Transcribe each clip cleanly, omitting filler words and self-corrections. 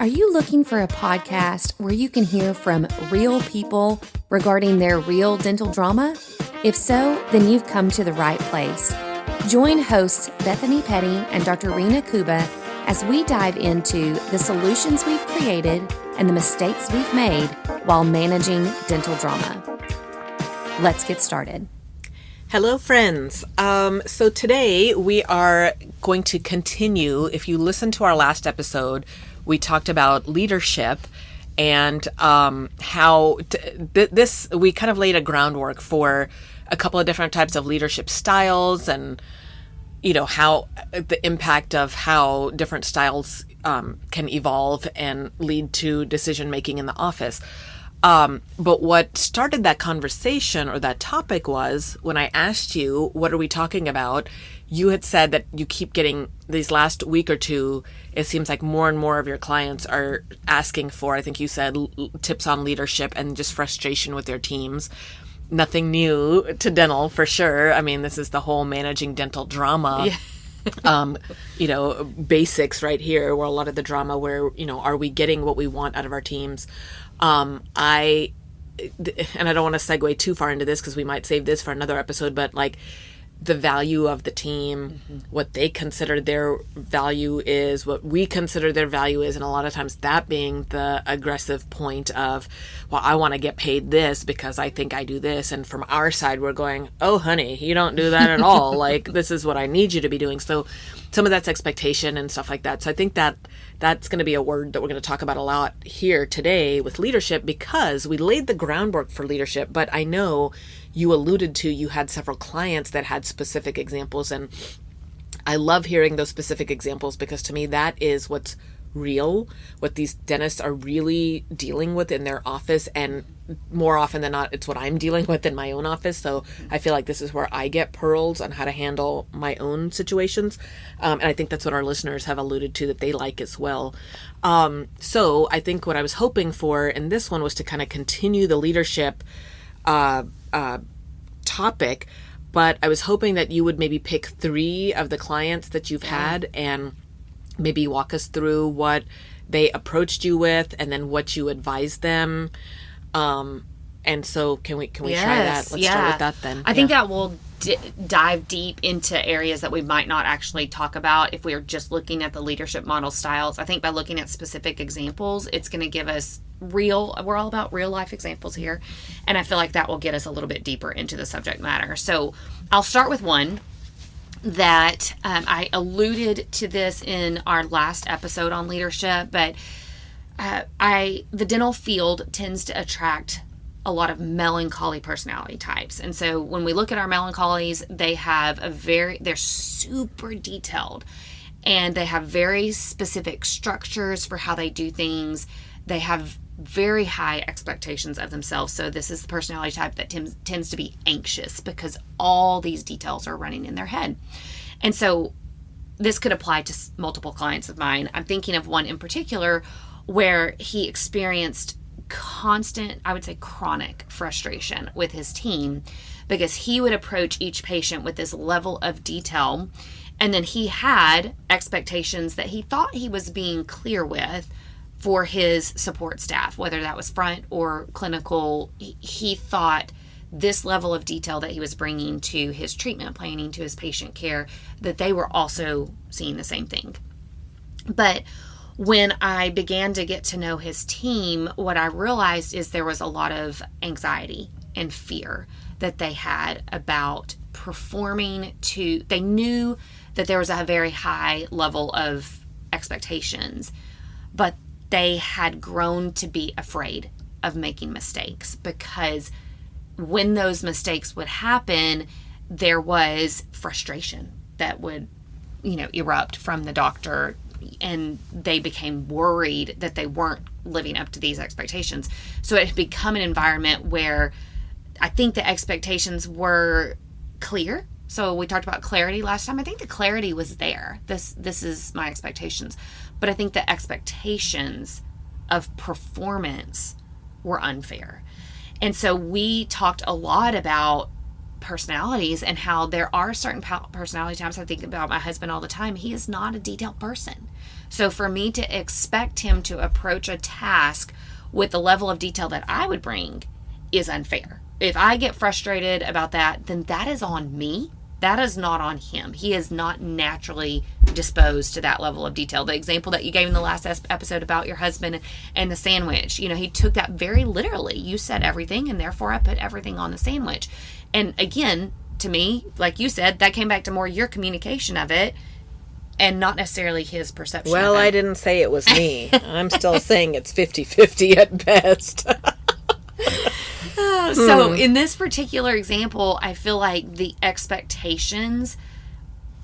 Are you looking for a podcast where you can hear from real people regarding their real dental drama? If so, then you've come to the right place. Join hosts Bethany Petty and Dr. Rena Kuba as we dive into the solutions we've created and the mistakes we've made while managing dental drama. Let's get started. Hello, friends. So today we are going to continue. If you listen to our last episode, we talked about leadership and how we kind of laid a groundwork for a couple of different types of leadership styles, and how the impact of how different styles can evolve and lead to decision making in the office. But what started that conversation or that topic was when I asked you, what are we talking about? You had said that you keep getting these last week or two, it seems like more and more of your clients are asking for, I think you said, tips on leadership and just frustration with their teams. Nothing new to dental for sure. I mean, this is the whole managing dental drama. Yeah. Basics right here, where a lot of the drama where, are we getting what we want out of our teams? And I don't want to segue too far into this because we might save this for another episode, but like the value of the team, what they consider their value is, what we consider their value is, and a lot of times that being the aggressive point of, well, I want to get paid this because I think I do this. And from our side, we're going, oh, honey, you don't do that at all. Like, this is what I need you to be doing. So some of that's expectation and stuff like that. So I think that's going to be a word that we're going to talk about a lot here today with leadership, because we laid the groundwork for leadership. But I know you alluded to, you had several clients that had specific examples, and I love hearing those specific examples because to me that is what's real, what these dentists are really dealing with in their office, and more often than not, it's what I'm dealing with in my own office. So I feel like this is where I get pearls on how to handle my own situations. And I think that's what our listeners have alluded to that they like as well. So I think what I was hoping for in this one was to kind of continue the leadership topic, but I was hoping that you would maybe pick 3 of the clients that you've had and maybe walk us through what they approached you with and then what you advised them. And so can we try that? Let's start with that then. I think that will dive deep into areas that we might not actually talk about if we are just looking at the leadership model styles. I think by looking at specific examples, it's going to give us we're all about real life examples here. And I feel like that will get us a little bit deeper into the subject matter. So I'll start with one that I alluded to this in our last episode on leadership, but the dental field tends to attract a lot of melancholy personality types. And so when we look at our melancholies, they have they're super detailed, and they have very specific structures for how they do things. They have very high expectations of themselves. So this is the personality type that tends to be anxious because all these details are running in their head. And so this could apply to multiple clients of mine. I'm thinking of one in particular where he experienced constant, I would say chronic frustration with his team because he would approach each patient with this level of detail, and then he had expectations that he thought he was being clear with for his support staff, whether that was front or clinical. He thought this level of detail that he was bringing to his treatment planning, to his patient care, that they were also seeing the same thing. But when I began to get to know his team, what I realized is there was a lot of anxiety and fear that they had about performing they knew that there was a very high level of expectations, but they had grown to be afraid of making mistakes because when those mistakes would happen, there was frustration that would, erupt from the doctor, and they became worried that they weren't living up to these expectations. So it had become an environment where I think the expectations were clear. So we talked about clarity last time. I think the clarity was there. This is my expectations. But I think the expectations of performance were unfair. And so we talked a lot about personalities and how there are certain personality types. I think about my husband all the time. He is not a detailed person. So for me to expect him to approach a task with the level of detail that I would bring is unfair. If I get frustrated about that, then that is on me. That is not on him. He is not naturally disposed to that level of detail. The example that you gave in the last episode about your husband and the sandwich, he took that very literally. You said everything, and therefore I put everything on the sandwich. And again, to me, like you said, that came back to more your communication of it and not necessarily his perception Well, of it. I didn't say it was me. I'm still saying it's 50-50 at best. So in this particular example, I feel like the expectations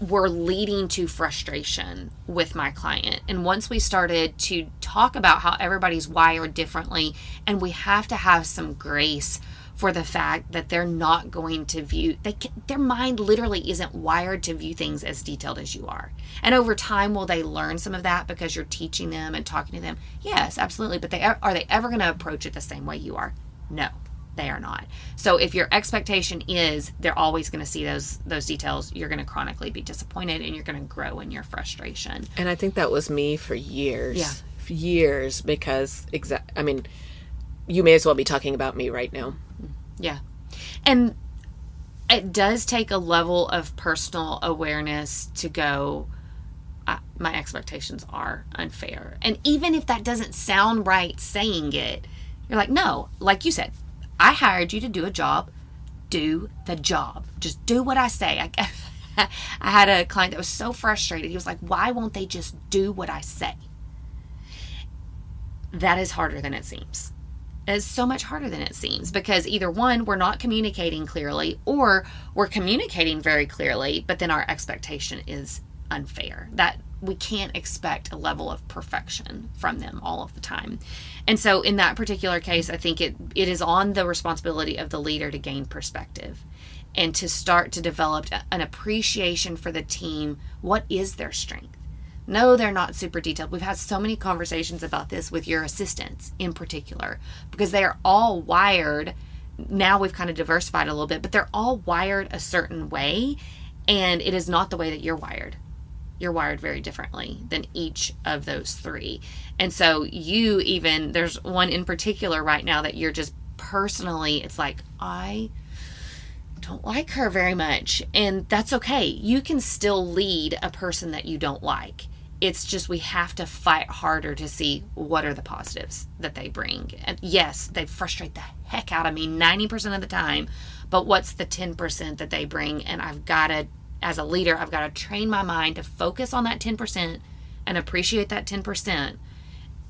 were leading to frustration with my client. And once we started to talk about how everybody's wired differently, and we have to have some grace for the fact that they're not going to view, their mind literally isn't wired to view things as detailed as you are. And over time, will they learn some of that because you're teaching them and talking to them? Yes, absolutely. But are they ever going to approach it the same way you are? No. They are not. So if your expectation is they're always going to see those details, you're going to chronically be disappointed and you're going to grow in your frustration. And I think that was me for years. Yeah. For years, because you may as well be talking about me right now. Yeah. And it does take a level of personal awareness to go, my expectations are unfair. And even if that doesn't sound right saying it, you're like, no, like you said, I hired you to do a job. Do the job. Just do what I say. I had a client that was so frustrated. He was like, why won't they just do what I say? That is harder than it seems. It is so much harder than it seems, because either one, we're not communicating clearly, or we're communicating very clearly, but then our expectation is unfair. That we can't expect a level of perfection from them all of the time. And so in that particular case, I think it is on the responsibility of the leader to gain perspective and to start to develop an appreciation for the team. What is their strength? No, they're not super detailed. We've had so many conversations about this with your assistants in particular, because they are all wired. Now we've kind of diversified a little bit, but they're all wired a certain way, and it is not the way that you're wired. You're wired very differently than each of those three. And so there's one in particular right now that you're just personally, it's like, I don't like her very much. And that's okay. You can still lead a person that you don't like. It's just we have to fight harder to see what are the positives that they bring. And yes, they frustrate the heck out of me 90% of the time, but what's the 10% that they bring? And as a leader, I've got to train my mind to focus on that 10% and appreciate that 10%.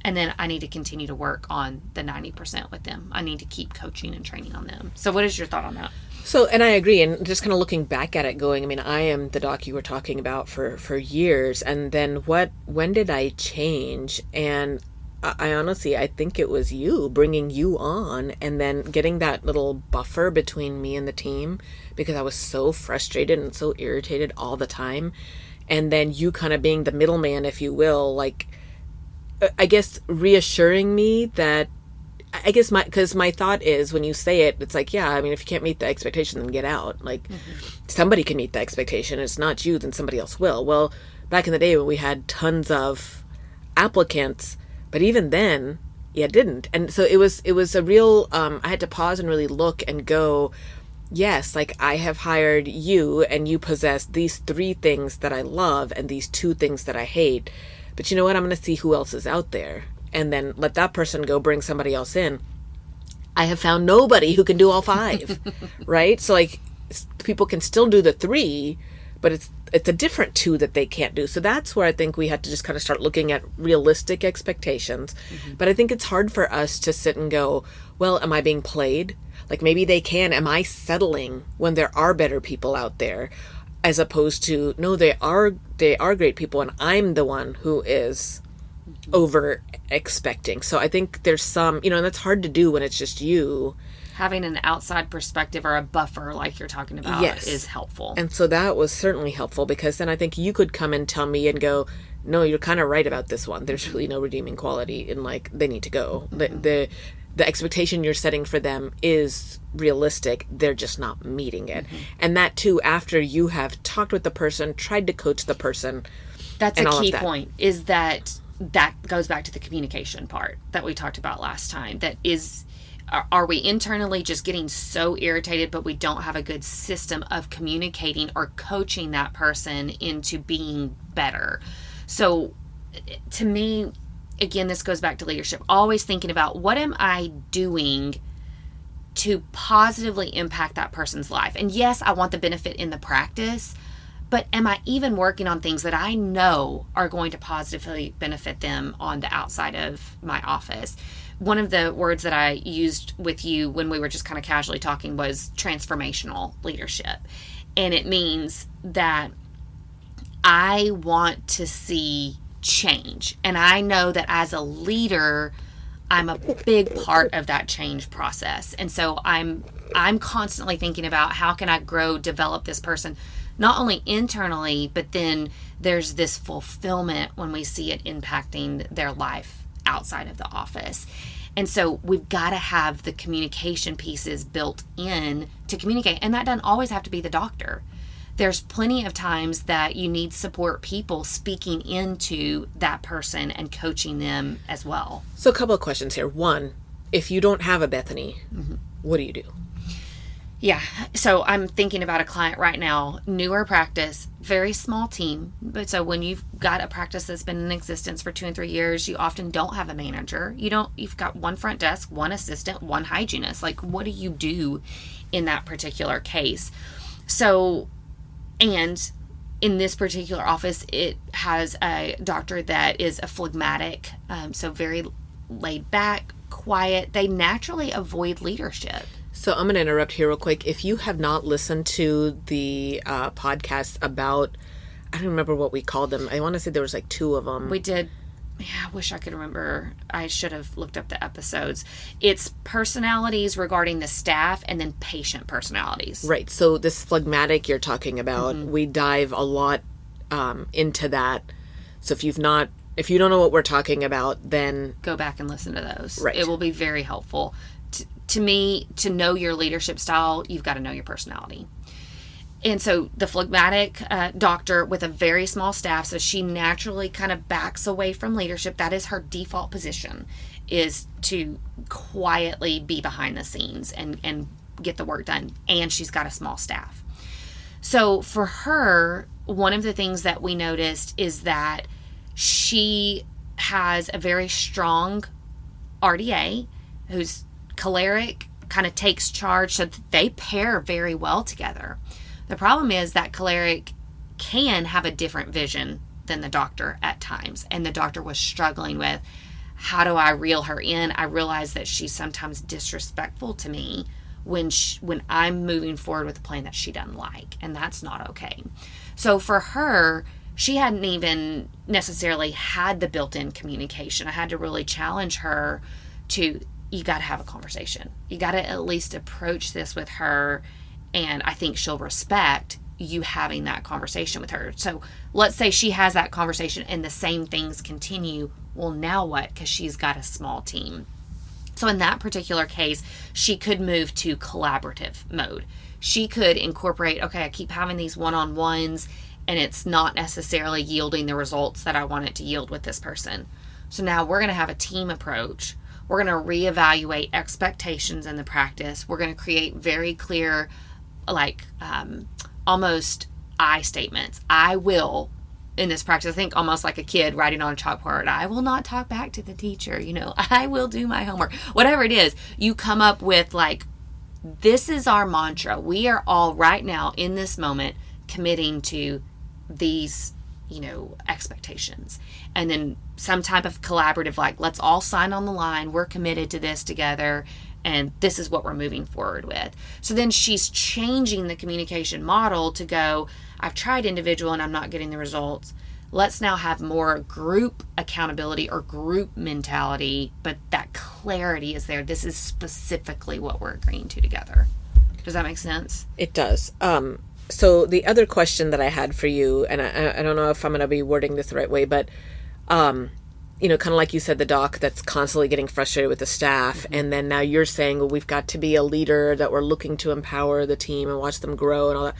And then I need to continue to work on the 90% with them. I need to keep coaching and training on them. So what is your thought on that? So, and I agree, and just kind of looking back at it going, I am the doc you were talking about for years, and then when did I change? And I honestly, I think it was you, bringing you on, and then getting that little buffer between me and the team, because I was so frustrated and so irritated all the time. And then you kind of being the middleman, if you will, like, I guess reassuring me that, because my thought is, when you say it, it's like, yeah, if you can't meet the expectation, then get out. Like, somebody can meet the expectation. It's not you, then somebody else will. Well, back in the day when we had tons of applicants, but even then, yeah, it didn't. And so it was a real, I had to pause and really look and go, yes, like, I have hired you, and you possess these 3 things that I love and these 2 things that I hate. But you know what? I'm going to see who else is out there, and then let that person go bring somebody else in. I have found nobody who can do all 5, right? So, like, people can still do the 3, but it's a different 2 that they can't do. So that's where I think we had to just kind of start looking at realistic expectations. But I think it's hard for us to sit and go, well, am I being played? Like, maybe they can. Am I settling when there are better people out there? As opposed to, no, they are great people, and I'm the one who is over expecting. So I think there's some, and that's hard to do when it's just you. Having an outside perspective or a buffer, like you're talking about, yes, is helpful. And so that was certainly helpful, because then I think you could come and tell me and go, no, you're kind of right about this one. There's really no redeeming quality, and like, they need to go. The expectation you're setting for them is realistic. They're just not meeting it. And that too, after you have talked with the person, tried to coach the person, That's and a all of key that. point, is that goes back to the communication part that we talked about last time. That is, are we internally just getting so irritated, but we don't have a good system of communicating or coaching that person into being better? So to me, again, this goes back to leadership. Always thinking about, what am I doing to positively impact that person's life? And yes, I want the benefit in the practice, but am I even working on things that I know are going to positively benefit them on the outside of my office? One of the words that I used with you when we were just kind of casually talking was transformational leadership. And it means that I want to see change. And I know that as a leader, I'm a big part of that change process. And so I'm constantly thinking about, how can I grow, develop this person, not only internally, but then there's this fulfillment when we see it impacting their life outside of the office. And so we've got to have the communication pieces built in to communicate. And that doesn't always have to be the doctor. There's plenty of times that you need support people speaking into that person and coaching them as well. So a couple of questions here. One, if you don't have a Bethany, what do you do? Yeah. So I'm thinking about a client right now, newer practice, very small team. But so when you've got a practice that's been in existence for 2 and 3 years, you often don't have a manager. You've got one front desk, one assistant, one hygienist. Like, what do you do in that particular case? So, and in this particular office, it has a doctor that is a phlegmatic, so very laid back, quiet. They naturally avoid leadership. So I'm going to interrupt here real quick. If you have not listened to the podcast about, I don't remember what we called them. I want to say there was like 2 of them. We did. Yeah, I wish I could remember. I should have looked up the episodes. It's personalities regarding the staff, and then patient personalities. Right. So this phlegmatic you're talking about, we dive a lot into that. So if you don't know what we're talking about, then go back and listen to those. Right. It will be very helpful. To me, to know your leadership style, you've got to know your personality. And so the phlegmatic doctor with a very small staff, so she naturally kind of backs away from leadership. That is her default position, is to quietly be behind the scenes and get the work done. And she's got a small staff. So for her, one of the things that we noticed is that she has a very strong RDA who's choleric, kind of takes charge, so they pair very well together. The problem is that choleric can have a different vision than the doctor at times, and the doctor was struggling with, how do I reel her in? I realize that she's sometimes disrespectful to me when I'm moving forward with a plan that she doesn't like, and that's not okay. So for her, she hadn't even necessarily had the built-in communication. I had to really challenge her to, you got to have a conversation. You got to at least approach this with her, and I think she'll respect you having that conversation with her. So let's say she has that conversation and the same things continue. Well, now what? Because she's got a small team. So in that particular case, she could move to collaborative mode. She could incorporate, okay, I keep having these one-on-ones and it's not necessarily yielding the results that I want it to yield with this person. So now we're going to have a team approach. We're going to reevaluate expectations in the practice. We're going to create very clear, almost I statements. I will, in this practice, I think almost like a kid writing on a chalkboard, I will not talk back to the teacher, I will do my homework. Whatever it is, you come up with this is our mantra. We are all right now in this moment committing to these, expectations. And then some type of collaborative, let's all sign on the line. We're committed to this together. And this is what we're moving forward with. So then she's changing the communication model to go, I've tried individual and I'm not getting the results. Let's now have more group accountability or group mentality, but that clarity is there. This is specifically what we're agreeing to together. Does that make sense? It does. So the other question that I had for you, and I don't know if I'm going to be wording this the right way, but, kind of like you said, the doc that's constantly getting frustrated with the staff. And then now you're saying, well, we've got to be a leader, that we're looking to empower the team and watch them grow and all that.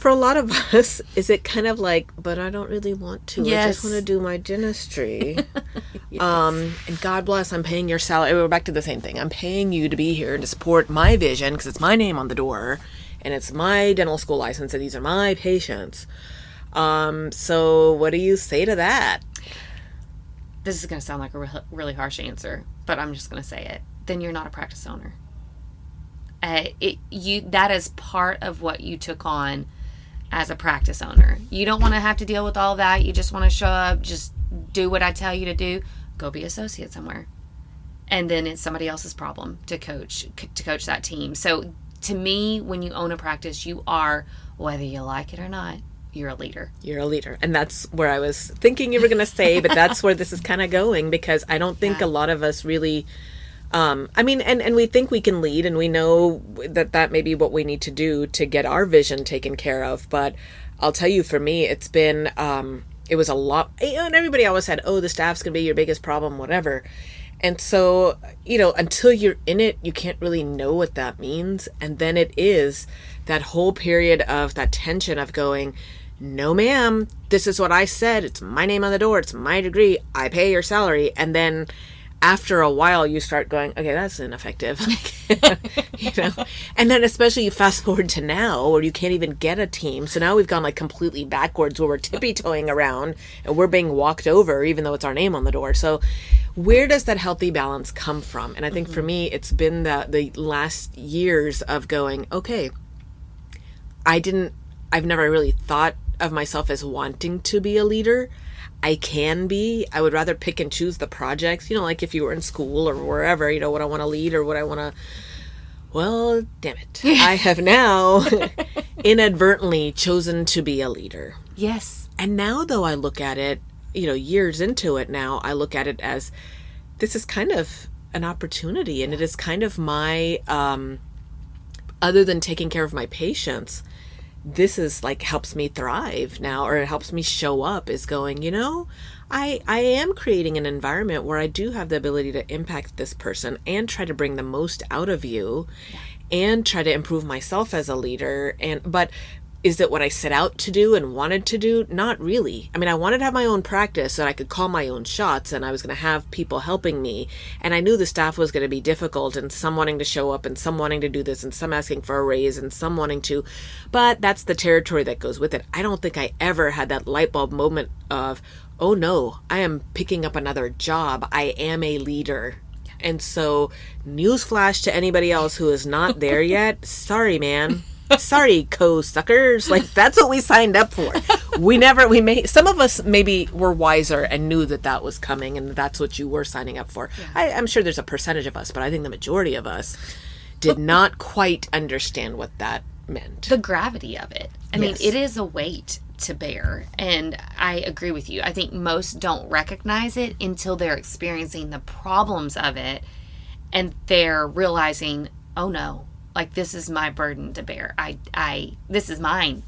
for a lot of us, is it kind of like, but I don't really want to. Yes. I just want to do my dentistry. Yes. And God bless, I'm paying your salary. We're back to the same thing. I'm paying you to be here to support my vision because it's my name on the door and it's my dental school license and these are my patients. So what do you say to that? This is going to sound like a really harsh answer, but I'm just going to say it. Then you're not a practice owner. That is part of what you took on as a practice owner. You don't want to have to deal with all that. You just want to show up, just do what I tell you to do. Go be associate somewhere. And then it's somebody else's problem to coach that team. So to me, when you own a practice, you are, whether you like it or not, you're a leader. You're a leader. And that's where I was thinking you were going to say, but that's where this is kind of going, because I don't think a lot of us really, and we think we can lead, and we know that may be what we need to do to get our vision taken care of. But I'll tell you, for me, it's been, it was a lot, and everybody always said, oh, the staff's going to be your biggest problem, whatever. And so, until you're in it, you can't really know what that means. And then it is that whole period of that tension of going, no, ma'am, this is what I said. It's my name on the door. It's my degree. I pay your salary. And then after a while, you start going, okay, that's ineffective. And then especially you fast forward to now where you can't even get a team. So now we've gone like completely backwards where we're tippy-toeing around and we're being walked over even though it's our name on the door. So where does that healthy balance come from? And I think for me, it's been the last years of going, okay, I've never really thought of myself as wanting to be a leader. I can be. I would rather pick and choose the projects, like if you were in school or wherever, what I want to lead or what I want to. Well, damn it. I have now inadvertently chosen to be a leader. Yes. And now, though, I look at it, years into it now, I look at it as this is kind of an opportunity, and it is kind of my, other than taking care of my patients, this is like helps me thrive now, or it helps me show up, is going, I am creating an environment where I do have the ability to impact this person and try to bring the most out of you and try to improve myself as a leader. But is it what I set out to do and wanted to do? Not really. I mean, I wanted to have my own practice so that I could call my own shots and I was going to have people helping me. And I knew the staff was going to be difficult, and some wanting to show up and some wanting to do this and some asking for a raise and some wanting to. But that's the territory that goes with it. I don't think I ever had that light bulb moment of, oh no, I am picking up another job. I am a leader. And so, newsflash to anybody else who is not there yet. Sorry, man. Sorry, co-suckers. Like, that's what we signed up for. Some of us maybe were wiser and knew that was coming and that's what you were signing up for. Yeah. I'm sure there's a percentage of us, but I think the majority of us did not quite understand what that meant. The gravity of it. I mean, it is a weight to bear. And I agree with you. I think most don't recognize it until they're experiencing the problems of it and they're realizing, oh no, like this is my burden to bear. This is mine.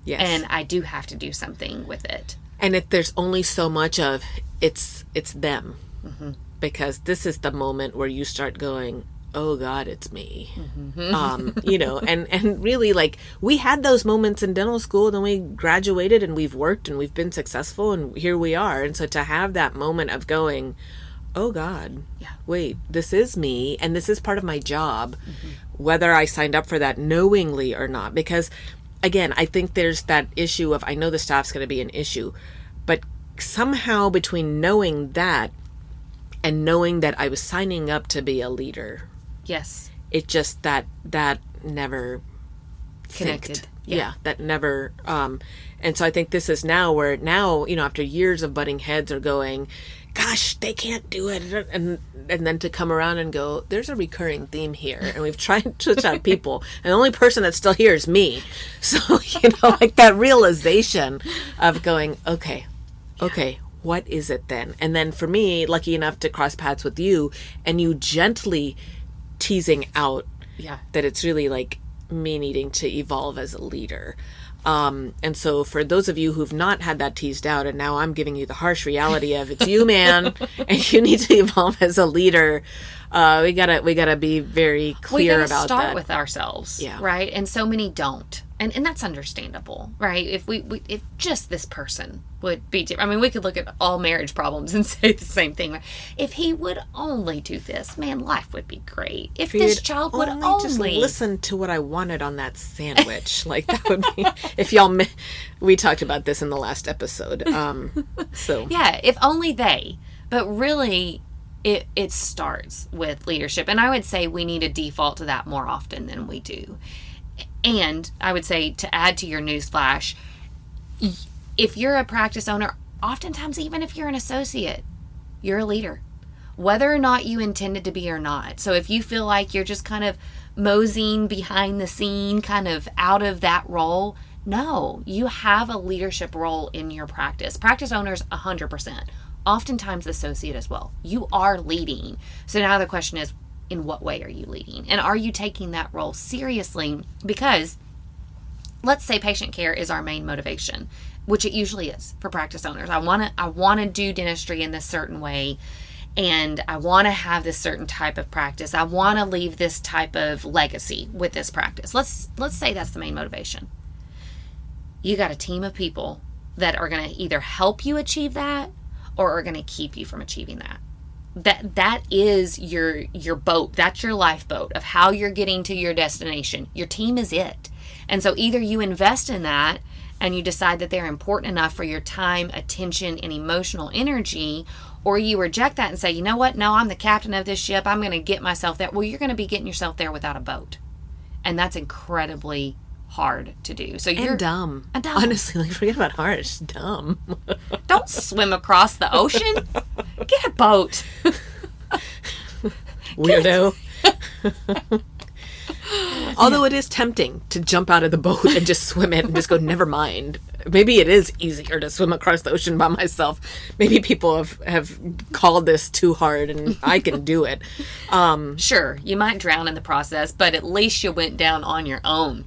Yes. And I do have to do something with it. And if there's only so much of it's them. Mm-hmm. Because this is the moment where you start going, oh God, it's me. Mm-hmm. And really, like, we had those moments in dental school, then we graduated and we've worked and we've been successful and here we are. And so to have that moment of going, oh God, wait, this is me and this is part of my job, whether I signed up for that knowingly or not. Because again, I think there's that issue of, I know the staff's going to be an issue, but somehow between knowing that and knowing that I was signing up to be a leader. Yes. It just that never connected. Synced. Yeah, that never. And so I think this is now where after years of butting heads are going, gosh, they can't do it. And then to come around and go, there's a recurring theme here. And we've tried to switch out people. And the only person that's still here is me. So, like that realization of going, okay, what is it then? And then for me, lucky enough to cross paths with you and you gently teasing out that it's really like me needing to evolve as a leader. And so for those of you who've not had that teased out, and now I'm giving you the harsh reality of it's you, man, and you need to evolve as a leader. We gotta be very clear about that. We gotta start with ourselves, right? And so many don't. And that's understandable, right? If if just this person would be different. I mean, we could look at all marriage problems and say the same thing. If he would only do this, man, life would be great. If this child would only just listen to what I wanted on that sandwich, like that would be. If y'all, we talked about this in the last episode. So yeah, if only they. But really, it starts with leadership, and I would say we need to default to that more often than we do. And I would say, to add to your newsflash, if you're a practice owner, oftentimes even if you're an associate, you're a leader, whether or not you intended to be or not. So if you feel like you're just kind of moseying behind the scene, kind of out of that role, no, you have a leadership role in your practice. Practice owners, 100%. Oftentimes associate as well. You are leading. So now the question is, in what way are you leading? And are you taking that role seriously? Because let's say patient care is our main motivation, which it usually is for practice owners. I want to do dentistry in this certain way, and I want to have this certain type of practice. I want to leave this type of legacy with this practice. Let's say that's the main motivation. You got a team of people that are going to either help you achieve that or are going to keep you from achieving that. That is your boat. That's your lifeboat of how you're getting to your destination. Your team is it. And so either you invest in that and you decide that they're important enough for your time, attention, and emotional energy, or you reject that and say, you know what? No, I'm the captain of this ship. I'm going to get myself there. Well, you're going to be getting yourself there without a boat. And that's incredibly hard to do. So you're dumb. Honestly, forget about hard. It's dumb. Don't swim across the ocean. Get a boat. Weirdo. Although it is tempting to jump out of the boat and just swim it and just go, never mind. Maybe it is easier to swim across the ocean by myself. Maybe people have called this too hard and I can do it. Sure, you might drown in the process, but at least you went down on your own.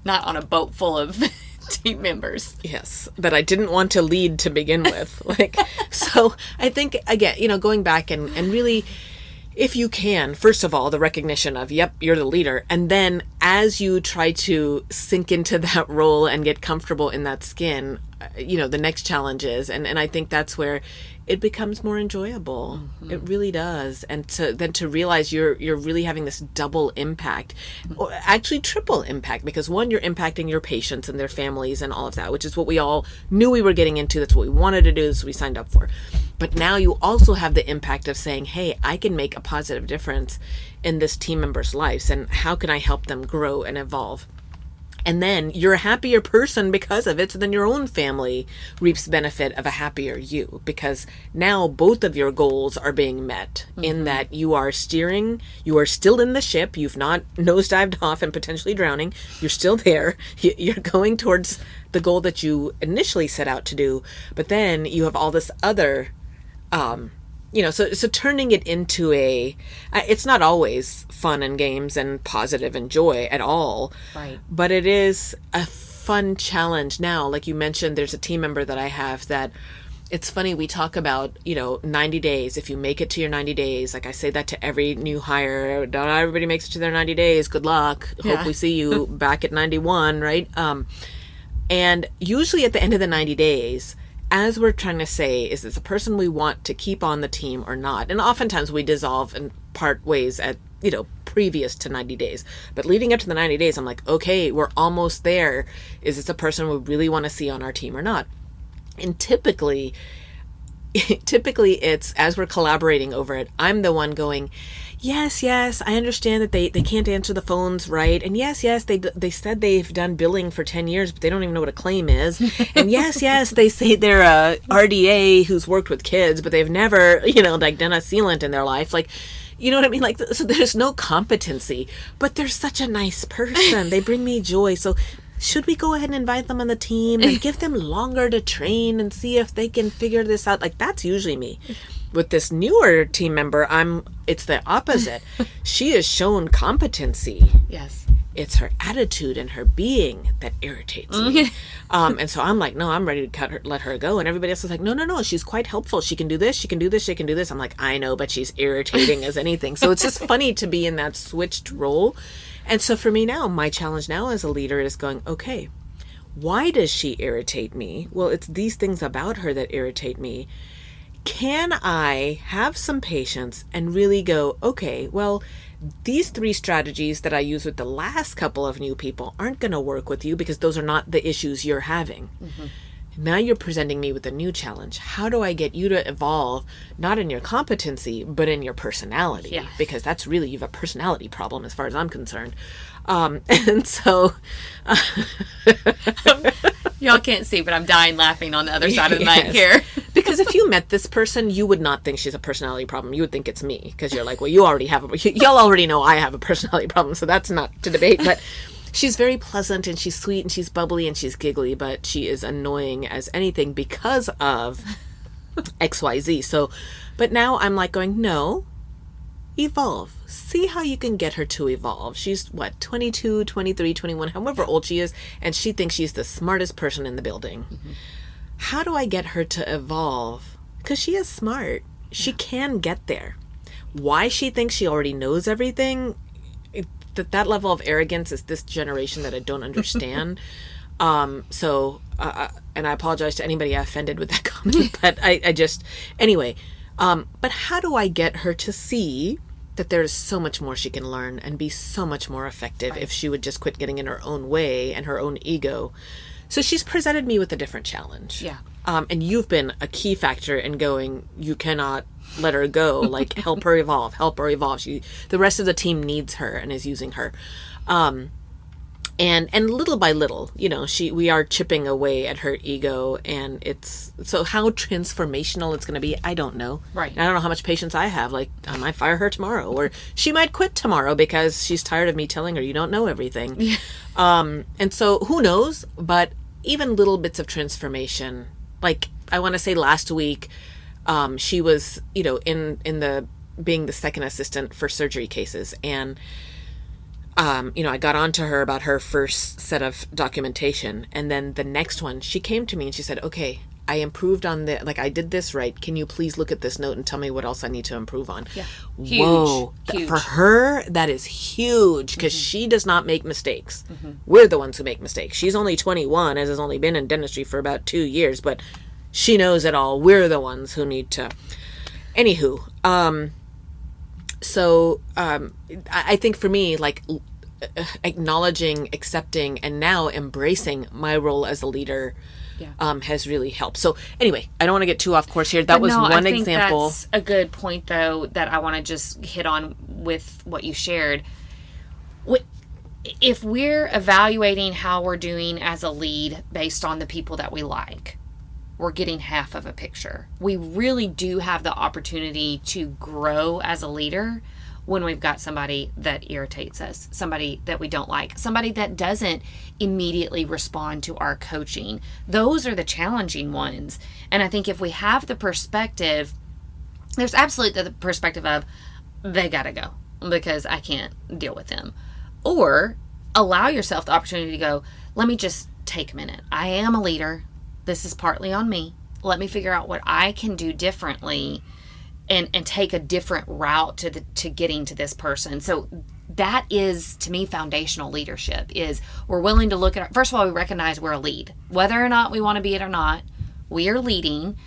Not on a boat full of team members. Yes, that I didn't want to lead to begin with. So I think, again, going back and really, if you can, first of all, the recognition of, yep, you're the leader. And then as you try to sink into that role and get comfortable in that skin, the next challenge is, and I think that's where it becomes more enjoyable. Mm-hmm. It really does. And then to realize you're really having this double impact, or actually triple impact, because one, you're impacting your patients and their families and all of that, which is what we all knew we were getting into. That's what we wanted to do. That's what we signed up for. But now you also have the impact of saying, hey, I can make a positive difference in this team member's lives, and how can I help them grow and evolve? And then you're a happier person because of it. So then your own family reaps the benefit of a happier you, because now both of your goals are being met. Mm-hmm. In that you are steering, you are still in the ship. You've not nosedived off and potentially drowning. You're still there. You're going towards the goal that you initially set out to do. But then you have all this other, so turning it into it's not always fun and games and positive and joy at all. Right. But it is a fun challenge now. Like you mentioned, there's a team member that I have that, it's funny, we talk about, 90 days. If you make it to your 90 days, like I say that to every new hire, not everybody makes it to their 90 days. Good luck. Yeah. Hope we see you back at 91, right? And usually at the end of the 90 days, as we're trying to say, is this a person we want to keep on the team or not? And oftentimes we dissolve and part ways at, previous to 90 days. But leading up to the 90 days, I'm like, okay, we're almost there. Is this a person we really want to see on our team or not? And typically it's, as we're collaborating over it, I'm the one going, yes, I understand that they can't answer the phones right. And yes, they said they've done billing for 10 years, but they don't even know what a claim is. And yes, they say they're a RDA who's worked with kids, but they've never, done a sealant in their life. Like, you know what I mean? Like, so there's no competency, but they're such a nice person. They bring me joy. So should we go ahead and invite them on the team and give them longer to train and see if they can figure this out? Like, that's usually me. With this newer team member, it's the opposite. She has shown competency. Yes. it's her attitude and her being that irritates me. And so I'm like, no, I'm ready to let her go. And everybody else is like, no, she's quite helpful. She can do this, she can do this, she can do this. I'm like, I know, but she's irritating as anything. So it's just funny to be in that switched role. And so for me now, my challenge now as a leader is going, okay, why does she irritate me? Well, it's these things about her that irritate me. Can I have some patience and really go, okay, well, these 3 strategies that I use with the last couple of new people aren't going to work with you because those are not the issues you're having. Now you're presenting me with a new challenge. How do I get you to evolve, not in your competency, but in your personality? Yeah. Because that's really, you have a personality problem as far as I'm concerned. And so... Y'all can't see, but I'm dying laughing on the other side of the mic here. Because if you met this person, you would not think she's a personality problem. You would think it's me. Because you're like, well, y'all already know I have a personality problem, so that's not to debate. But she's very pleasant, and she's sweet, and she's bubbly, and she's giggly, but she is annoying as anything because of XYZ. So, but now I'm like going, no, evolve. See how you can get her to evolve. She's, 22, 23, 21, however old she is, and she thinks she's the smartest person in the building. How do I get her to evolve? Because she is smart. She can get there. Why she thinks she already knows everything, that level of arrogance is this generation that I don't understand. And I apologize to anybody I offended with that comment, but I just, anyway. But how do I get her to see that there's so much more she can learn and be so much more effective if she would just quit getting in her own way and her own ego? So she's presented me with a different challenge. Yeah. And you've been a key factor in going, you cannot let her go. Like, help her evolve. The rest of the team needs her and is using her. And little by little, we are chipping away at her ego, and it's, so how transformational it's going to be, I don't know. Right. And I don't know how much patience I have. Like, I might fire her tomorrow, or she might quit tomorrow because she's tired of me telling her you don't know everything. Yeah. And so who knows, but even little bits of transformation, like I want to say last week, she was, being the second assistant for surgery cases, and I got on to her about her first set of documentation. And then the next one, she came to me and she said, okay, I improved on I did this right. Can you please look at this note and tell me what else I need to improve on? Yeah. Huge. Whoa. Huge. For her, that is huge, because she does not make mistakes. We're the ones who make mistakes. She's only 21, has only been in dentistry for about 2 years, but she knows it all. We're the ones who need to. Anywho, So I think for me, acknowledging, accepting, and now embracing my role as a leader has really helped. So anyway, I don't want to get too off course here. That was one example. That's a good point, though, that I want to just hit on with what you shared. If we're evaluating how we're doing as a lead based on the people that we like, we're getting half of a picture. We really do have the opportunity to grow as a leader when we've got somebody that irritates us, somebody that we don't like, somebody that doesn't immediately respond to our coaching. Those are the challenging ones. And I think if we have the perspective, there's absolutely the perspective of, they gotta go because I can't deal with them. Or allow yourself the opportunity to go, let me just take a minute. I am a leader. This is partly on me. Let me figure out what I can do differently and take a different route to getting to this person. So that is, to me, foundational leadership, is we're willing to look at, first of all, we recognize we're a lead. Whether or not we want to be it or not, we are leading.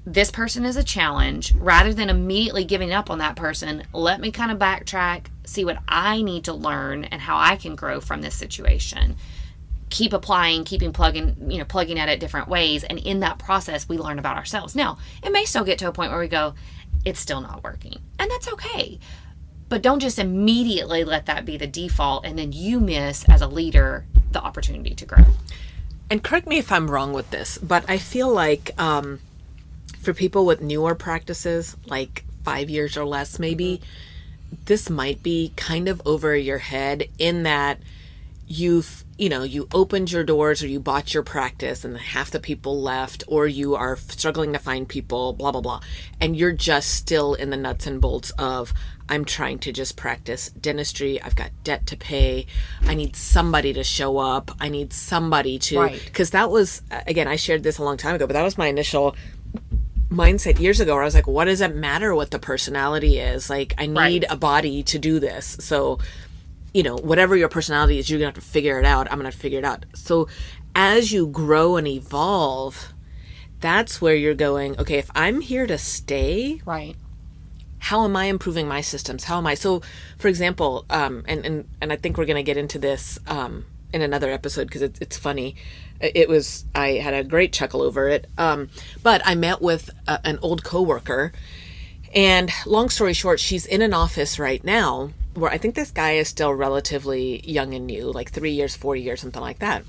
This person is a challenge. Rather than immediately giving up on that person, let me kind of backtrack, see what I need to learn and how I can grow from this situation. Keep applying, plugging at it different ways. And in that process, we learn about ourselves. Now, it may still get to a point where we go, it's still not working. And that's okay. But don't just immediately let that be the default. And then you miss, as a leader, the opportunity to grow. And correct me if I'm wrong with this, but I feel like for people with newer practices, like 5 years or less maybe, this might be kind of over your head, in that you've you opened your doors or you bought your practice and half the people left, or you are struggling to find people, blah, blah, blah. And you're just still in the nuts and bolts of, I'm trying to just practice dentistry. I've got debt to pay. I need somebody to show up. I need somebody to, because that was, again, I shared this a long time ago, but that was my initial mindset years ago where I was like, what does it matter what the personality is? Like, I need a body to do this. So, whatever your personality is, you're going to have to figure it out. I'm going to figure it out. So as you grow and evolve, that's where you're going, okay, if I'm here to stay, how am I improving my systems? How am I? So, for example, and I think we're going to get into this in another episode because it's funny. I had a great chuckle over it. But I met with an old coworker, and long story short, she's in an office right now where I think this guy is still relatively young and new, like 3 years, 4 years, something like that.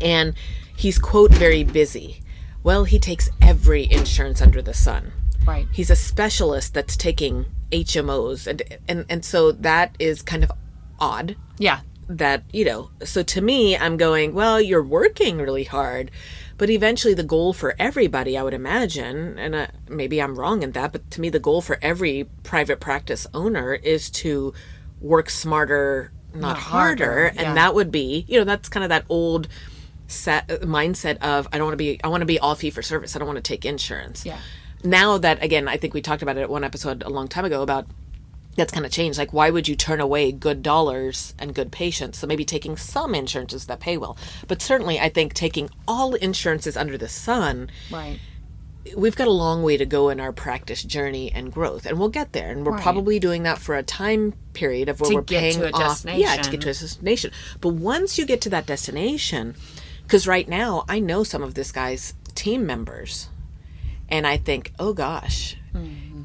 And he's, quote, very busy. Well, he takes every insurance under the sun. Right. He's a specialist that's taking HMOs. And so that is kind of odd. Yeah. That, so to me, I'm going, well, you're working really hard. But eventually the goal for everybody, I would imagine, and maybe I'm wrong in that, but to me the goal for every private practice owner is to work smarter, not harder. Yeah. And that would be, that's kind of that old mindset of I want to be all fee for service. I don't want to take insurance. Yeah. Now that, again, I think we talked about it at one episode a long time ago about that's kind of changed. Like, why would you turn away good dollars and good patients? So maybe taking some insurances that pay well. But certainly, I think taking all insurances under the sun, we've got a long way to go in our practice journey and growth. And we'll get there. And we're probably doing that for a time period of where we're paying off. Yeah, to get to a destination. But once you get to that destination, because right now, I know some of this guy's team members. And I think, oh gosh,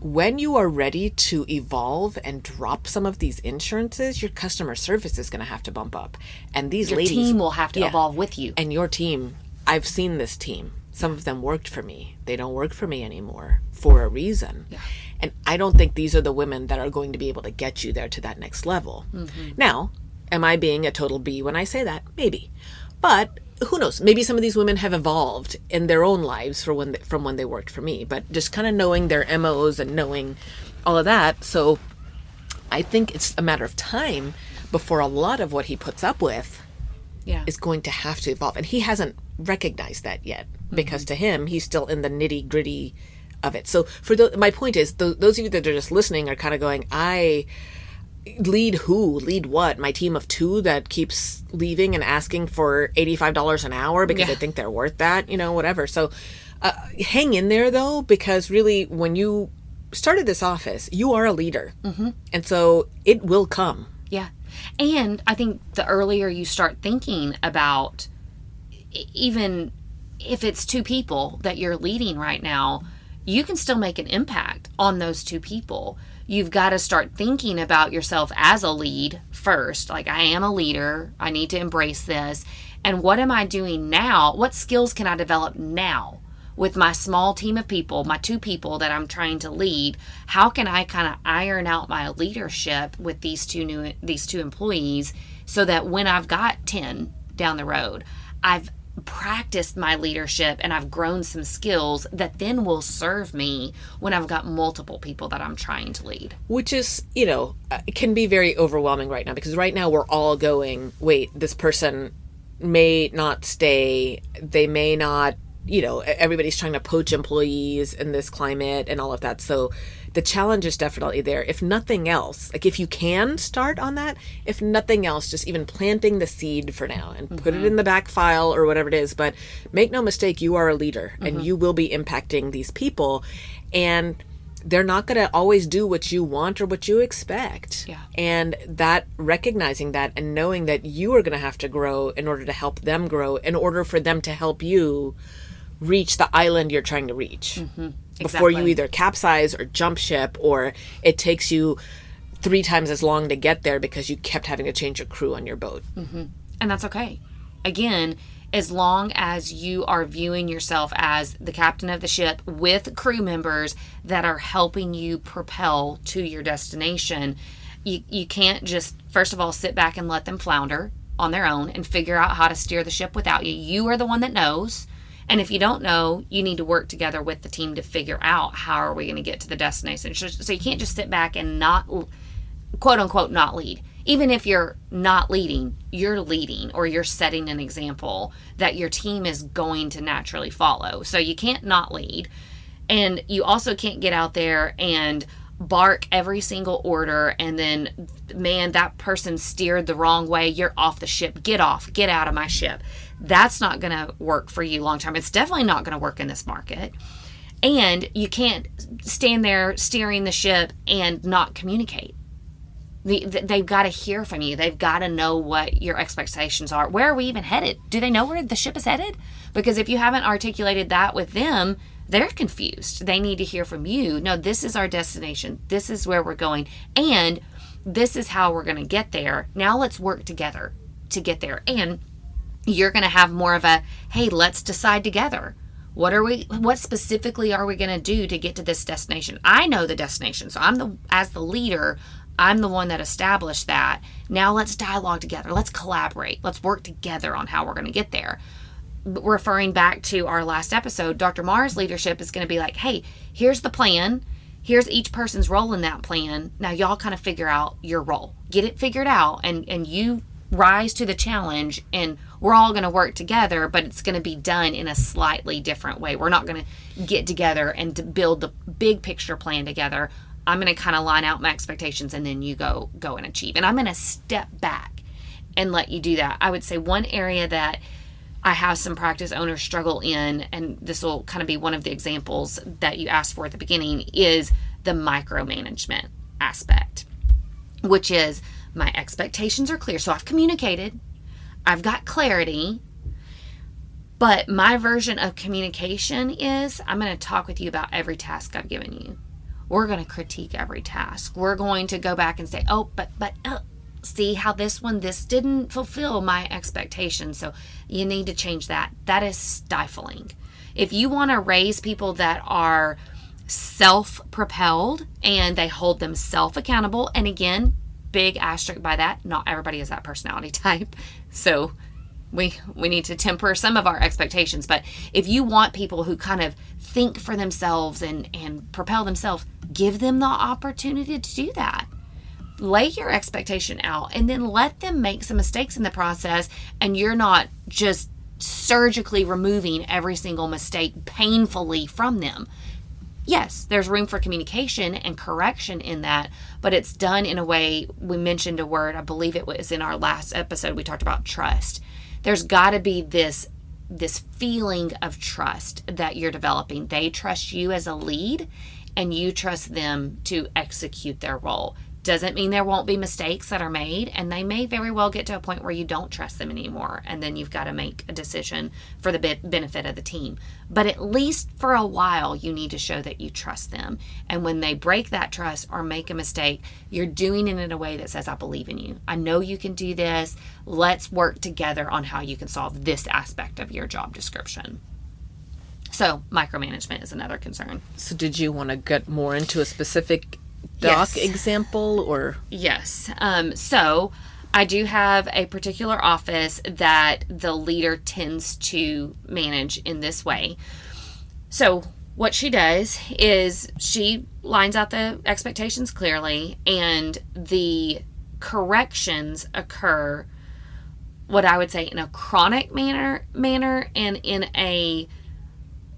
when you are ready to evolve and drop some of these insurances, your customer service is going to have to bump up. And your team will have to evolve with you. And your team, I've seen this team. Some of them worked for me. They don't work for me anymore for a reason. Yeah. And I don't think these are the women that are going to be able to get you there to that next level. Mm-hmm. Now, am I being a total B when I say that? Maybe. But who knows? Maybe some of these women have evolved in their own lives from when they worked for me. But just kind of knowing their MOs and knowing all of that. So I think it's a matter of time before a lot of what he puts up with is going to have to evolve. And he hasn't recognized that yet because to him, he's still in the nitty gritty of it. So my point is, those of you that are just listening are kind of going, I lead who? Lead what? My team of 2 that keeps leaving and asking for $85 an hour because they think they're worth that, whatever. So hang in there, though, because really when you started this office, you are a leader. Mm-hmm. And so it will come. Yeah. And I think the earlier you start thinking about, even if it's 2 people that you're leading right now, you can still make an impact on those 2 people. You've got to start thinking about yourself as a lead first. Like, I am a leader. I need to embrace this. And what am I doing now? What skills can I develop now with my small team of people, my 2 people that I'm trying to lead? How can I kind of iron out my leadership with these two employees so that when I've got 10 down the road, I've practiced my leadership and I've grown some skills that then will serve me when I've got multiple people that I'm trying to lead. Which is, it can be very overwhelming right now, because right now we're all going, wait, this person may not stay. They may not, everybody's trying to poach employees in this climate and all of that. So the challenge is definitely there. If nothing else, like if you can start on that, if nothing else, just even planting the seed for now and put it in the back file or whatever it is. But make no mistake, you are a leader and you will be impacting these people, and they're not going to always do what you want or what you expect. Yeah. And that recognizing that and knowing that you are going to have to grow in order to help them grow, in order for them to help you reach the island you're trying to reach. Before you either capsize or jump ship, or it takes you 3 times as long to get there because you kept having to change your crew on your boat. And that's okay. Again, as long as you are viewing yourself as the captain of the ship with crew members that are helping you propel to your destination, you can't just, first of all, sit back and let them flounder. on their own and figure out how to steer the ship without you. You are the one that knows. And if you don't know, you need to work together with the team to figure out how are we going to get to the destination. So you can't just sit back and not, quote unquote, not lead. Even if you're not leading, you're leading, or you're setting an example that your team is going to naturally follow. So you can't not lead. And you also can't get out there and bark every single order and then, man, that person steered the wrong way. You're off the ship. Get off. Get out of my ship. That's not going to work for you long term. It's definitely not going to work in this market. And you can't stand there steering the ship and not communicate. They've got to hear from you. They've got to know what your expectations are. Where are we even headed? Do they know where the ship is headed? Because if you haven't articulated that with them, they're confused. They need to hear from you. No, this is our destination. This is where we're going. And this is how we're going to get there. Now let's work together to get there. And you're going to have more of a, hey, let's decide together. What specifically are we going to do to get to this destination? I know the destination. So as the leader, I'm the one that established that. Now let's dialogue together. Let's collaborate. Let's work together on how we're going to get there. Referring back to our last episode, Dr. Marr's leadership is going to be like, hey, here's the plan. Here's each person's role in that plan. Now y'all kind of figure out your role. Get it figured out, and you rise to the challenge, and we're all going to work together, but it's going to be done in a slightly different way. We're not going to get together and to build the big picture plan together. I'm going to kind of line out my expectations, and then you go and achieve. And I'm going to step back and let you do that. I would say one area that I have some practice owners struggle in, and this will kind of be one of the examples that you asked for at the beginning, is the micromanagement aspect, which is my expectations are clear. So I've communicated, I've got clarity, but my version of communication is I'm going to talk with you about every task I've given you. We're going to critique every task. We're going to go back and say, oh, but see how this didn't fulfill my expectations. So you need to change that. That is stifling. If you want to raise people that are self-propelled and they hold themselves accountable, and again, big asterisk by that, not everybody is that personality type. So we need to temper some of our expectations. But if you want people who kind of think for themselves and propel themselves, give them the opportunity to do that. Lay your expectation out and then let them make some mistakes in the process, and you're not just surgically removing every single mistake painfully from them. Yes, there's room for communication and correction in that, but it's done in a way. We mentioned a word, I believe it was in our last episode, we talked about trust. There's got to be this feeling of trust that you're developing. They trust you as a lead, and you trust them to execute their role. Doesn't mean there won't be mistakes that are made, and they may very well get to a point where you don't trust them anymore, and then you've got to make a decision for the benefit of the team. But at least for a while, you need to show that you trust them. And when they break that trust or make a mistake, you're doing it in a way that says, I believe in you. I know you can do this. Let's work together on how you can solve this aspect of your job description. So micromanagement is another concern. So did you want to get more into a specific doc example, or? Yes. So I do have a particular office that the leader tends to manage in this way. So what she does is she lines out the expectations clearly, and the corrections occur, what I would say, in a chronic manner and in a,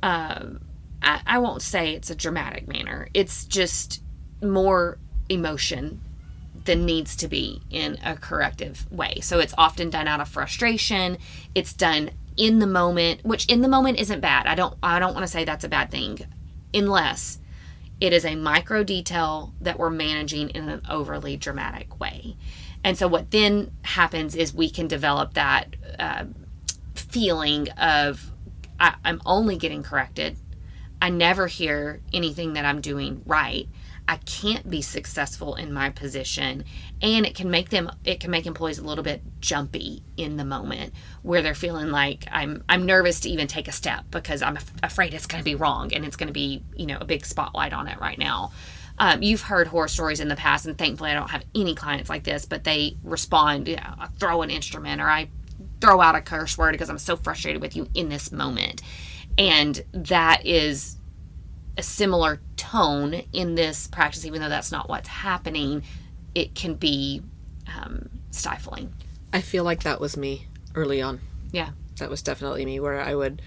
I won't say it's a dramatic manner. It's just more emotion than needs to be in a corrective way. So it's often done out of frustration. It's done in the moment, which in the moment isn't bad. I don't want to say that's a bad thing, unless it is a micro detail that we're managing in an overly dramatic way. And so what then happens is we can develop that feeling of I'm only getting corrected. I never hear anything that I'm doing right. I can't be successful in my position, and it can make employees a little bit jumpy in the moment, where they're feeling like I'm nervous to even take a step because I'm afraid it's going to be wrong and it's going to be, a big spotlight on it right now. You've heard horror stories in the past, and thankfully I don't have any clients like this, but they respond, I throw an instrument or I throw out a curse word because I'm so frustrated with you in this moment. And that is a similar tone in this practice, even though that's not what's happening. It can be stifling. I feel like that was me early on. Yeah. That was definitely me, where I would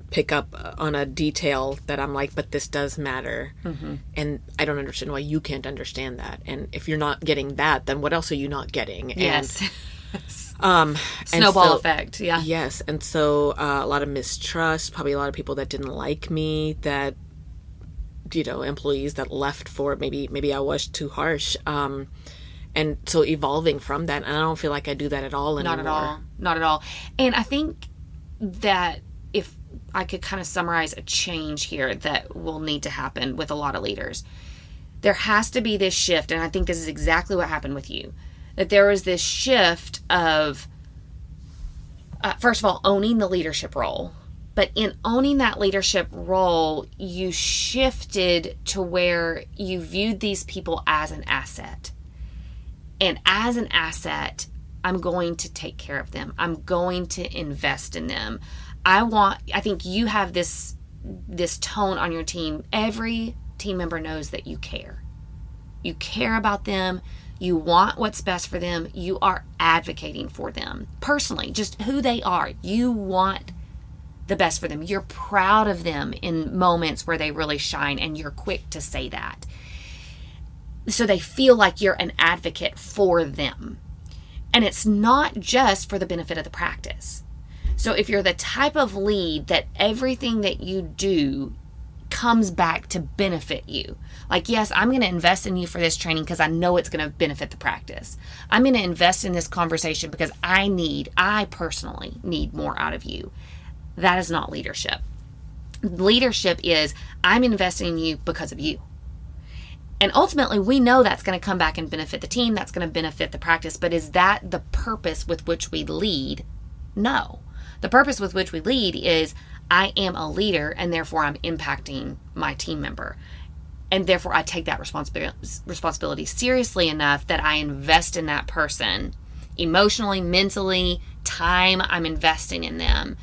pick up on a detail that I'm like, but this does matter. Mm-hmm. And I don't understand why you can't understand that. And if you're not getting that, then what else are you not getting? Yes. And, snowball effect. Yeah. Yes. And so a lot of mistrust, probably a lot of people that didn't like me, that, employees that left for maybe I was too harsh. And so evolving from that, and I don't feel like I do that at all anymore. Not at all. And I think that if I could kind of summarize a change here that will need to happen with a lot of leaders, there has to be this shift, and I think this is exactly what happened with you, that there was this shift of, first of all, owning the leadership role. But in owning that leadership role, you shifted to where you viewed these people as an asset. And as an asset, I'm going to take care of them. I'm going to invest in them. I think you have this tone on your team. Every team member knows that you care. You care about them. You want what's best for them. You are advocating for them. Personally, just who they are. You want the best for them. You're proud of them in moments where they really shine, and you're quick to say that. So they feel like you're an advocate for them. And it's not just for the benefit of the practice. So if you're the type of lead that everything that you do comes back to benefit you, like, yes, I'm going to invest in you for this training because I know it's going to benefit the practice. I'm going to invest in this conversation because I personally need more out of you. That is not leadership. Leadership is, I'm investing in you because of you. And ultimately, we know that's going to come back and benefit the team. That's going to benefit the practice. But is that the purpose with which we lead? No. The purpose with which we lead is, I am a leader, and therefore I'm impacting my team member. And therefore, I take that responsibility seriously enough that I invest in that person emotionally, mentally, time. I'm investing in them.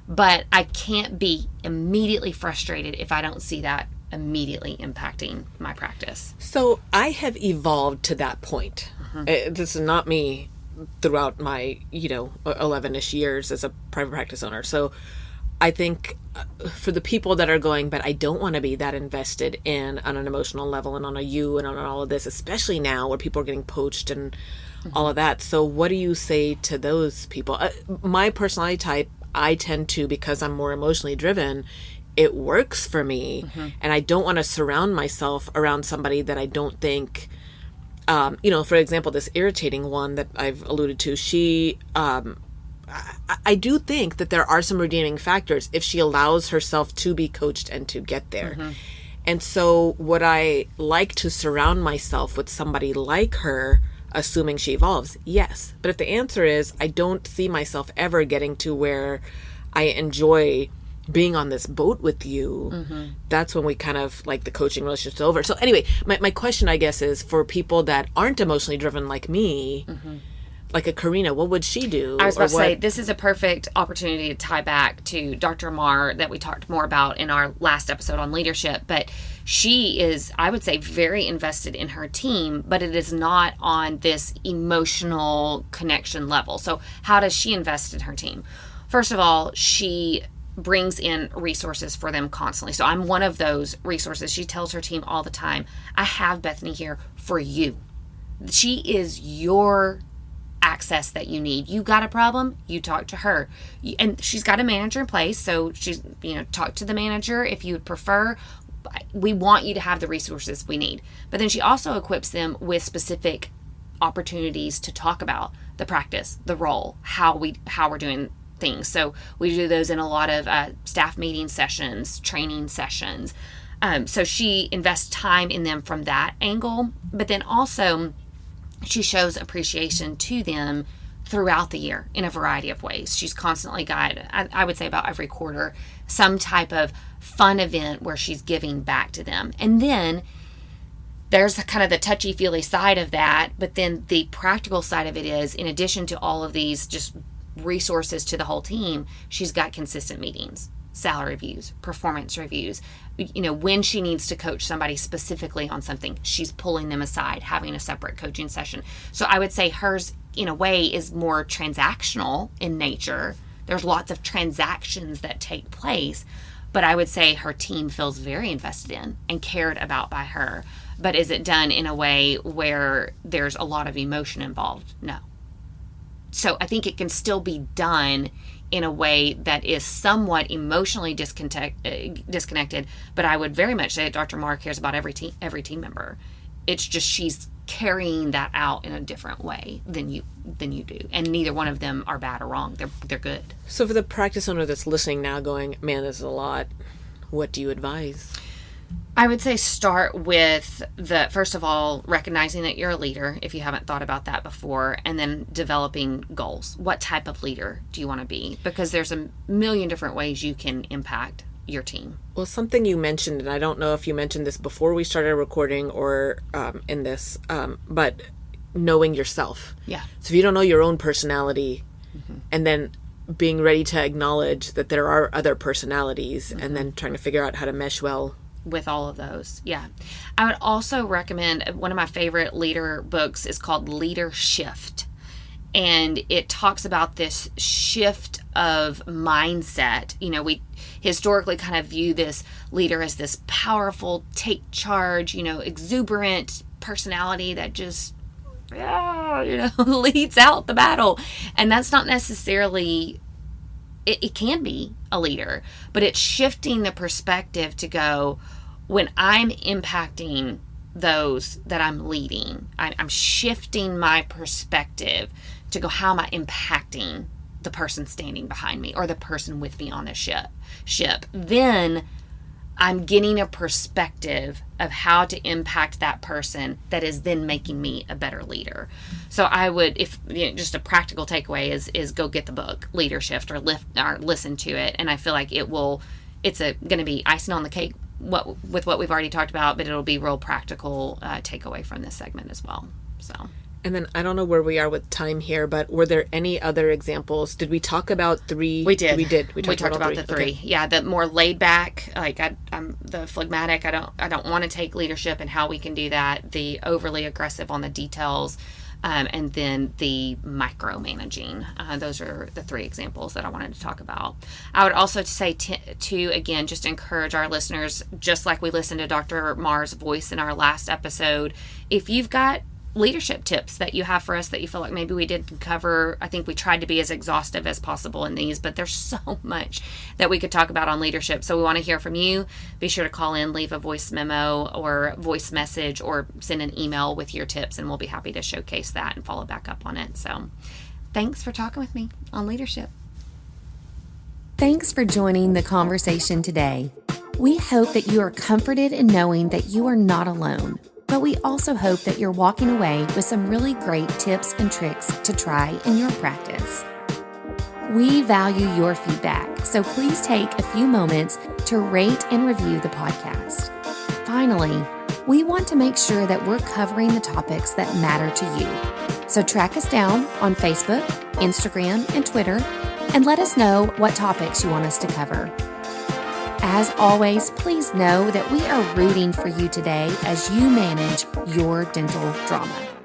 But I can't be immediately frustrated if I don't see that immediately impacting my practice. So I have evolved to that point. Mm-hmm. This is not me throughout my 11-ish years as a private practice owner. So I think for the people that are going, but I don't want to be that invested in on an emotional level and on and on all of this, especially now where people are getting poached and all of that. So what do you say to those people? My personality type, I tend to, because I'm more emotionally driven, it works for me. Mm-hmm. And I don't want to surround myself around somebody that I don't think, for example, this irritating one that I've alluded to, she, I do think that there are some redeeming factors if she allows herself to be coached and to get there. Mm-hmm. And so would I like to surround myself with somebody like her, assuming she evolves? Yes. But if the answer is, I don't see myself ever getting to where I enjoy being on this boat with you, mm-hmm. that's when we kind of, like, the coaching relationship's over. So anyway, my question, I guess, is for people that aren't emotionally driven like me, mm-hmm. like a Karina, what would she do? I was about to say, this is a perfect opportunity to tie back to Dr. Amar that we talked more about in our last episode on leadership. But she is, I would say, very invested in her team, but it is not on this emotional connection level. So how does she invest in her team? First of all, she brings in resources for them constantly. So I'm one of those resources. She tells her team all the time, I have Bethany here for you. She is your access that you need. You got a problem, you talk to her. And she's got a manager in place, so she's, talk to the manager if you would prefer. We want you to have the resources we need. But then she also equips them with specific opportunities to talk about the practice, the role, how we're doing things. So we do those in a lot of staff meeting sessions, training sessions. So she invests time in them from that angle, but then also she shows appreciation to them throughout the year in a variety of ways. She's constantly got, I would say about every quarter, some type of fun event where she's giving back to them. And then there's kind of the touchy-feely side of that, but then the practical side of it is, in addition to all of these just resources to the whole team, she's got consistent meetings, salary reviews, performance reviews. When she needs to coach somebody specifically on something, she's pulling them aside, having a separate coaching session. So I would say hers, in a way, is more transactional in nature. There's lots of transactions that take place, but I would say her team feels very invested in and cared about by her. But is it done in a way where there's a lot of emotion involved? No. So I think it can still be done in a way that is somewhat emotionally disconnected, but I would very much say that Dr. Marr cares about every team member. It's just she's carrying that out in a different way than you do. And neither one of them are bad or wrong. They're good. So for the practice owner that's listening now going, man, this is a lot, what do you advise? I would say start with first of all, recognizing that you're a leader if you haven't thought about that before, and then developing goals. What type of leader do you want to be? Because there's a million different ways you can impact your team. Well, something you mentioned, and I don't know if you mentioned this before we started recording or in this, but knowing yourself. Yeah. So if you don't know your own personality, and then being ready to acknowledge that there are other personalities, and then trying to figure out how to mesh well with all of those. Yeah. I would also recommend, one of my favorite leader books is called Leader Shift. And it talks about this shift of mindset. We historically kind of view this leader as this powerful, take charge, exuberant personality that just, leads out the battle. And that's not necessarily, it can be a leader, but it's shifting the perspective to go, when I'm impacting those that I'm leading, I'm shifting my perspective to go, how am I impacting the person standing behind me or the person with me on the ship? Then I'm getting a perspective of how to impact that person that is then making me a better leader. So I would, just a practical takeaway is go get the book Leader Shift or listen to it, and I feel like it's going to be icing on the cake with what we've already talked about, but it'll be real practical takeaway from this segment as well. So. And then I don't know where we are with time here, but were there any other examples? Did we talk about 3? We did. We talked about the 3. Okay. Yeah, the more laid back, like I'm the phlegmatic. I don't want to take leadership and how we can do that. The overly aggressive on the details, and then the micromanaging. Those are the 3 examples that I wanted to talk about. I would also say to again, just encourage our listeners, just like we listened to Dr. Marr's voice in our last episode. If you've got leadership tips that you have for us that you feel like maybe we didn't cover, I think we tried to be as exhaustive as possible in these, but there's so much that we could talk about on leadership. So we want to hear from you. Be sure to call in, leave a voice memo or voice message, or send an email with your tips, and we'll be happy to showcase that and follow back up on it. So thanks for talking with me on leadership. Thanks for joining the conversation today. We hope that you are comforted in knowing that you are not alone. But we also hope that you're walking away with some really great tips and tricks to try in your practice. We value your feedback, so please take a few moments to rate and review the podcast. Finally, we want to make sure that we're covering the topics that matter to you. So track us down on Facebook, Instagram, and Twitter, and let us know what topics you want us to cover. As always, please know that we are rooting for you today as you manage your dental drama.